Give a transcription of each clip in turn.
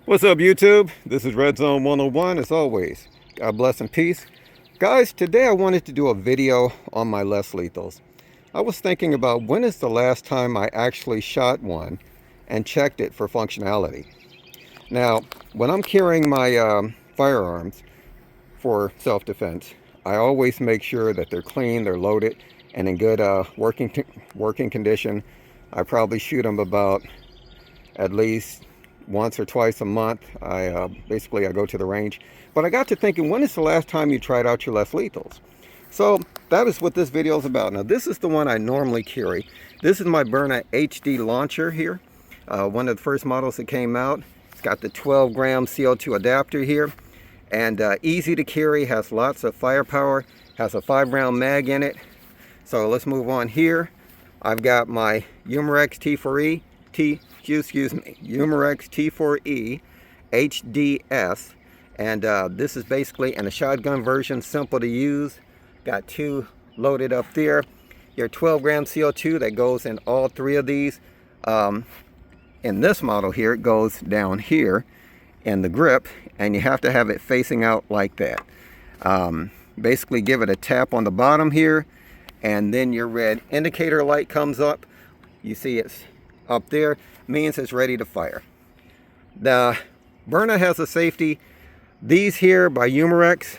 What's up, YouTube? This is Red Zone 101 as always. God bless and peace. Guys, today I wanted to do a video on my less lethals. I was thinking about when is the last time I actually shot one and checked it for functionality. Now, when I'm carrying my firearms for self-defense, I always make sure that they're clean, they're loaded, and in good working condition. I probably shoot them about at least once or twice a month. I go to the range. But I got to thinking, when is the last time you tried out your less lethals? So that is what this video is about. Now this is the one I normally carry. This is my Byrna HD launcher here. One of the first models that came out. It's got the 12-gram CO2 adapter here. And easy to carry, has lots of firepower, has a 5-round mag in it. So let's move on here. I've got my Umarex T4E Umarex T4E HDS, and this is basically in a shotgun version, simple to use. Got two loaded up there. Your 12-gram CO2 that goes in all three of these. In this model here, it goes down here in the grip, and you have to have it facing out like that. Basically give it a tap on the bottom here, and then your red indicator light comes up. You see it's up there, means it's ready to fire. The Byrna has a safety. These here by Umarex,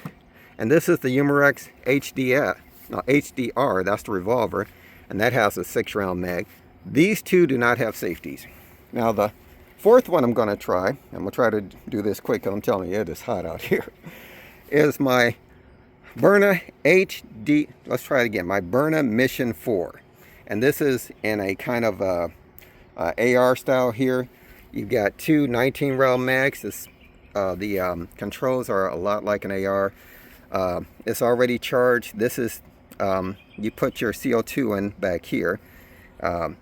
and this is the Umarex HDR, that's the revolver, and that has a 6-round mag. These two do not have safeties. Now the fourth one I'm going to try, I'm going to try to do this quick because I'm telling you it is hot out here, is my Byrna let's try it again, my Byrna Mission 4. And this is in a kind of AR style here. You've got two 19-round mags. The controls are a lot like an AR. It's already charged. This is, you put your CO2 in back here.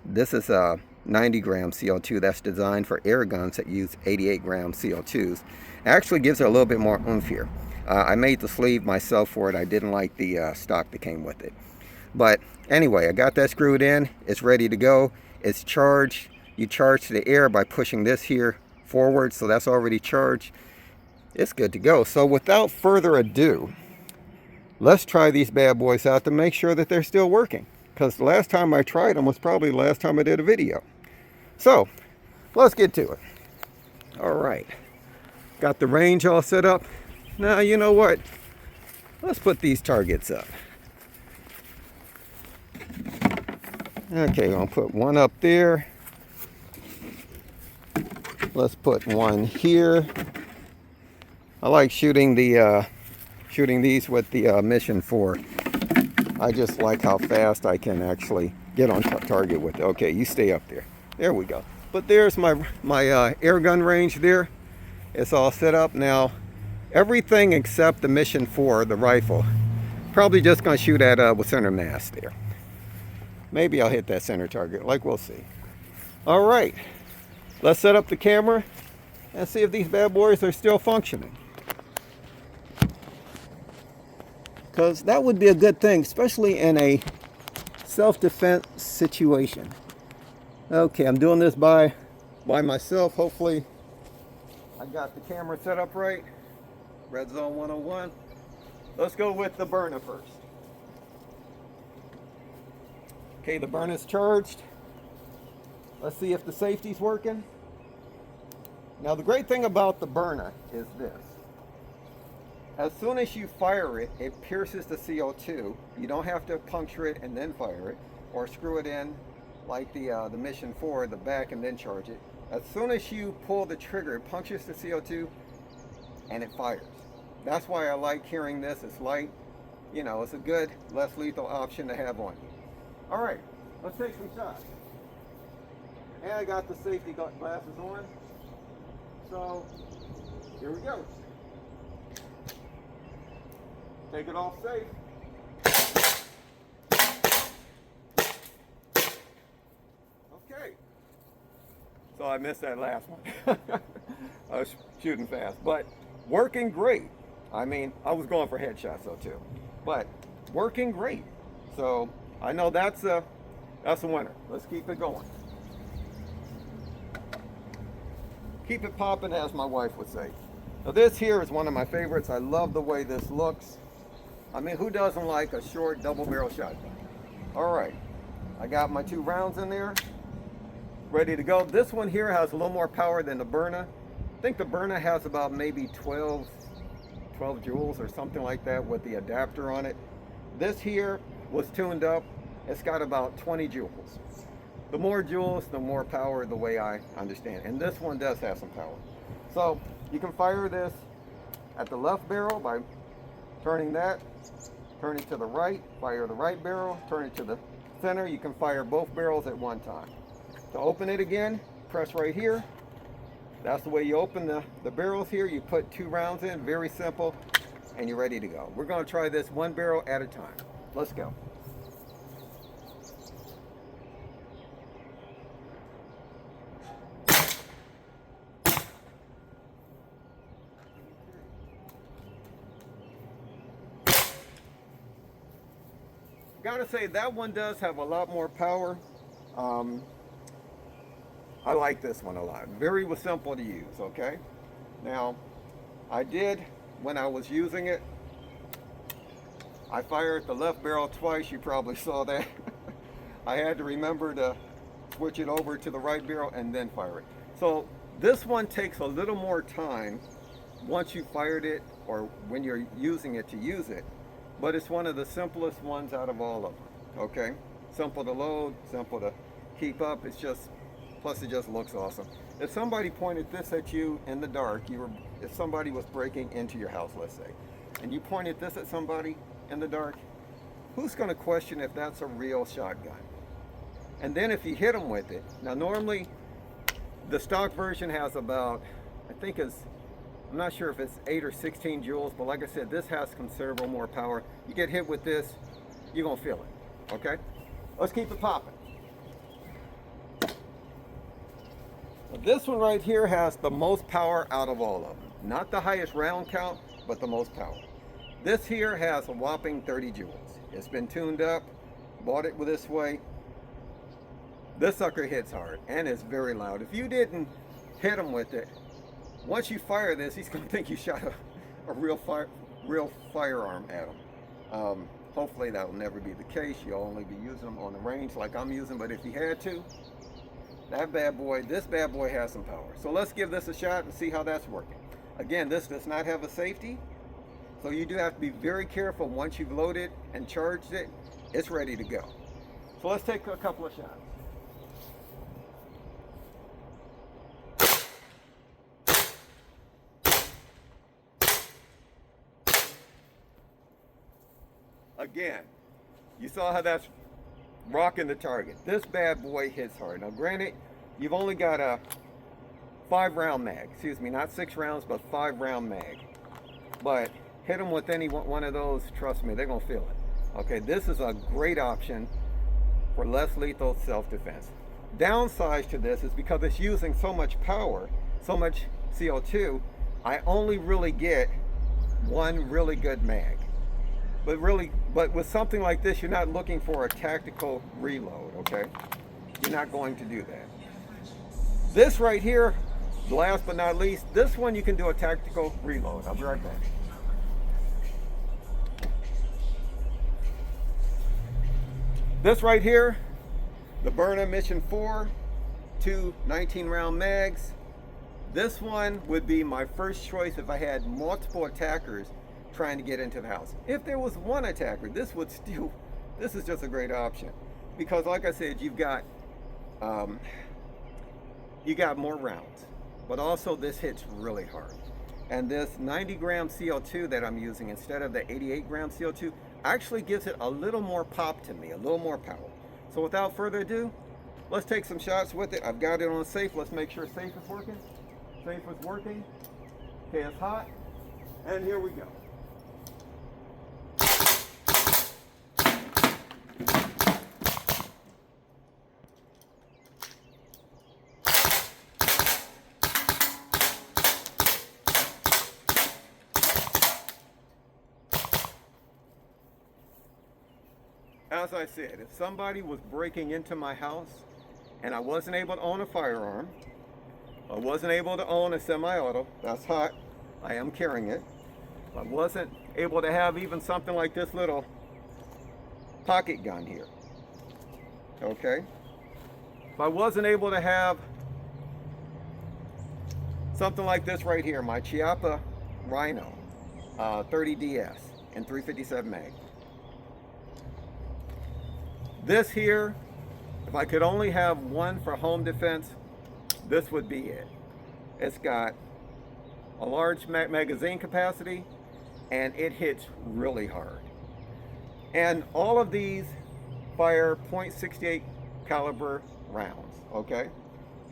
This is a 90-gram CO2 that's designed for air guns that use 88-gram CO2s. It actually gives it a little bit more oomph here. I made the sleeve myself for it. I didn't like the stock that came with it. But anyway, I got that screwed in. It's ready to go. It's charged. You charge the air by pushing this here forward, so that's already charged. It's good to go. So without further ado, let's try these bad boys out to make sure that they're still working, because the last time I tried them was probably the last time I did a video. So let's get to it. All right, got the range all set up. Now you know what, let's put these targets up. Okay, I'll put one up there. Let's put one here. I like shooting these with the Mission 4. I just like how fast I can actually get on target with it. Okay, you stay up there. There we go. But there's my air gun range there. It's all set up now. Everything except the Mission 4, the rifle. Probably just gonna shoot at with center mass there. Maybe I'll hit that center target, like we'll see. All right, let's set up the camera and see if these bad boys are still functioning. Because that would be a good thing, especially in a self-defense situation. Okay, I'm doing this by myself. Hopefully I got the camera set up right. Red Zone 101. Let's go with the Byrna first. Okay, the Byrna's charged. Let's see if the safety's working. Now the great thing about the Byrna is this. As soon as you fire it, it pierces the CO2. You don't have to puncture it and then fire it, or screw it in like the Mission 4, the back, and then charge it. As soon as you pull the trigger, it punctures the CO2 and it fires. That's why I like carrying this. It's light. You know, it's a good, less lethal option to have on you. All right, let's take some shots. And I got the safety glasses on. So, here we go. Take it off safe. Okay. So I missed that last one. I was shooting fast, but working great. I mean, I was going for headshots though too, but working great. So I know that's a winner. Let's keep it going. keep it popping, as my wife would say. Now this here is one of my favorites. I love the way this looks. I mean, who doesn't like a short double barrel shotgun? All right, I got my 2 rounds in there, ready to go. This one here has a little more power than the Byrna. I think the Byrna has about maybe 12 joules or something like that with the adapter on it. This here was tuned up. It's got about 20 joules. The more joules, the more power, the way I understand. And this one does have some power. So you can fire this at the left barrel by turning that, turn it to the right, fire the right barrel, turn it to the center. You can fire both barrels at one time. To open it again, press right here. That's the way you open the barrels here. You put 2 rounds in, very simple, and you're ready to go. We're gonna try this 1 barrel at a time. Let's go. Gotta say, that one does have a lot more power. I like this one a lot. Very simple to use, okay? Now, I did, when I was using it, I fired the left barrel twice. You probably saw that. I had to remember to switch it over to the right barrel and then fire it. So this one takes a little more time once you fired it or when you're using it to use it, but it's one of the simplest ones out of all of them, okay? Simple to load, simple to keep up. It's just, plus it just looks awesome. If somebody pointed this at you in the dark, if somebody was breaking into your house, let's say, and you pointed this at somebody in the dark, who's gonna question if that's a real shotgun? And then if you hit them with it, now normally the stock version has about, I think I'm not sure if it's 8 or 16 joules, but like I said, this has considerable more power. You get hit with this, you're gonna feel it, okay? Let's keep it popping. This one right here has the most power out of all of them. Not the highest round count, but the most power. This here has a whopping 30 joules. It's been tuned up, bought it this way. This sucker hits hard and it's very loud. If you didn't hit him with it, once you fire this, he's gonna think you shot a real firearm at him. Hopefully that will never be the case. You'll only be using them on the range like I'm using, but if you had to, this bad boy has some power. So let's give this a shot and see how that's working. Again, this does not have a safety, so you do have to be very careful. Once you've loaded and charged it, it's ready to go. So let's take a couple of shots. Again, you saw how that's rocking the target. This bad boy hits hard. Now granted, you've only got a 5-round mag. Excuse me, not 6 rounds, but 5-round mag. But hit them with any one of those, trust me, they're gonna feel it. Okay, this is a great option for less lethal self-defense. Downside to this is because it's using so much power, so much CO2, I only really get 1 really good mag. But with something like this, you're not looking for a tactical reload, okay? You're not going to do that. This right here, last but not least, this one you can do a tactical reload. I'll be right back. This right here, the Byrna Mission 4, 2 19-round mags. This one would be my first choice if I had multiple attackers trying to get into the house. If there was one attacker, this is just a great option, because like I said, you got more rounds, but also this hits really hard. And this 90-gram CO2 that I'm using instead of the 88-gram CO2 actually gives it a little more pop to me, a little more power. So without further ado, let's take some shots with it. I've got it on safe. Let's make sure safe is working. Safe is working. Okay, it's hot. And here we go. As I said, if somebody was breaking into my house and I wasn't able to own a firearm, I wasn't able to own a semi-auto. That's hot. I am carrying it. I wasn't able to have even something like this little pocket gun here. Okay. If I wasn't able to have something like this right here, my Chiappa Rhino 30DS and 357 mag. This here, if I could only have one for home defense, this would be it. It's got a large magazine capacity and it hits really hard. And all of these fire .68 caliber rounds, okay?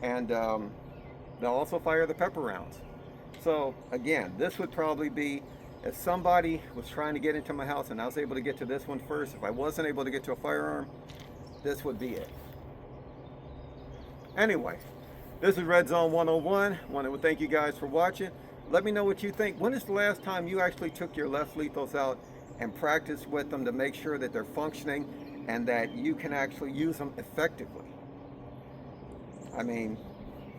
And they'll also fire the pepper rounds. So again, this would probably be, if somebody was trying to get into my house and I was able to get to this one first, if I wasn't able to get to a firearm, this would be it. Anyway, this is Red Zone 101. Want to thank you guys for watching. Let me know what you think. When is the last time you actually took your less lethals out and practiced with them to make sure that they're functioning and that you can actually use them effectively? I mean,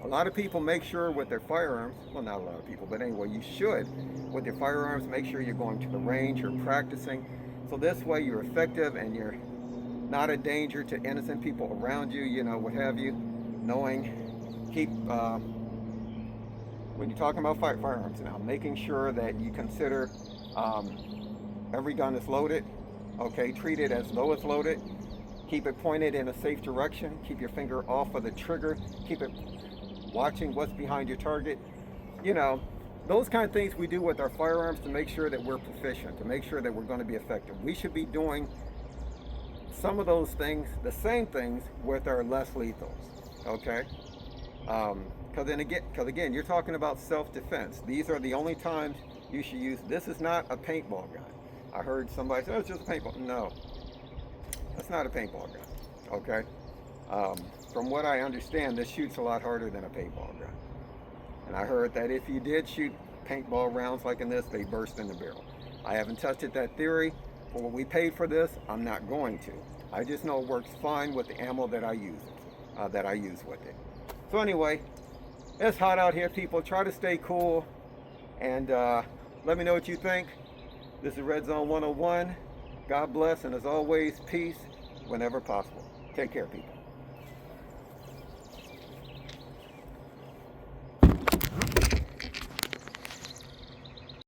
a lot of people make sure with their firearms, well, not a lot of people, but anyway, you should, with your firearms, make sure you're going to the range, you're practicing. So this way you're effective and you're not a danger to innocent people around you, you know, what have you. Knowing, keep, when you're talking about firearms now, making sure that you consider every gun is loaded, okay, treat it as though it's loaded, keep it pointed in a safe direction, keep your finger off of the trigger, keep it watching what's behind your target. You know, those kind of things we do with our firearms to make sure that we're proficient, to make sure that we're going to be effective. We should be doing some of those things, the same things, with our less lethals, okay? Because again, you're talking about self-defense. These are the only times you should use. This is not a paintball gun. I heard somebody say, oh, it's just a paintball. No, that's not a paintball gun, okay? From what I understand, this shoots a lot harder than a paintball gun. And I heard that if you did shoot paintball rounds like in this, they burst in the barrel. I haven't tested that theory. For what we paid for this, I'm not going to. I just know it works fine with the ammo that I use with it. So anyway, it's hot out here, people. Try to stay cool. And let me know what you think. This is Red Zone 101. God bless, and as always, peace whenever possible. Take care, people.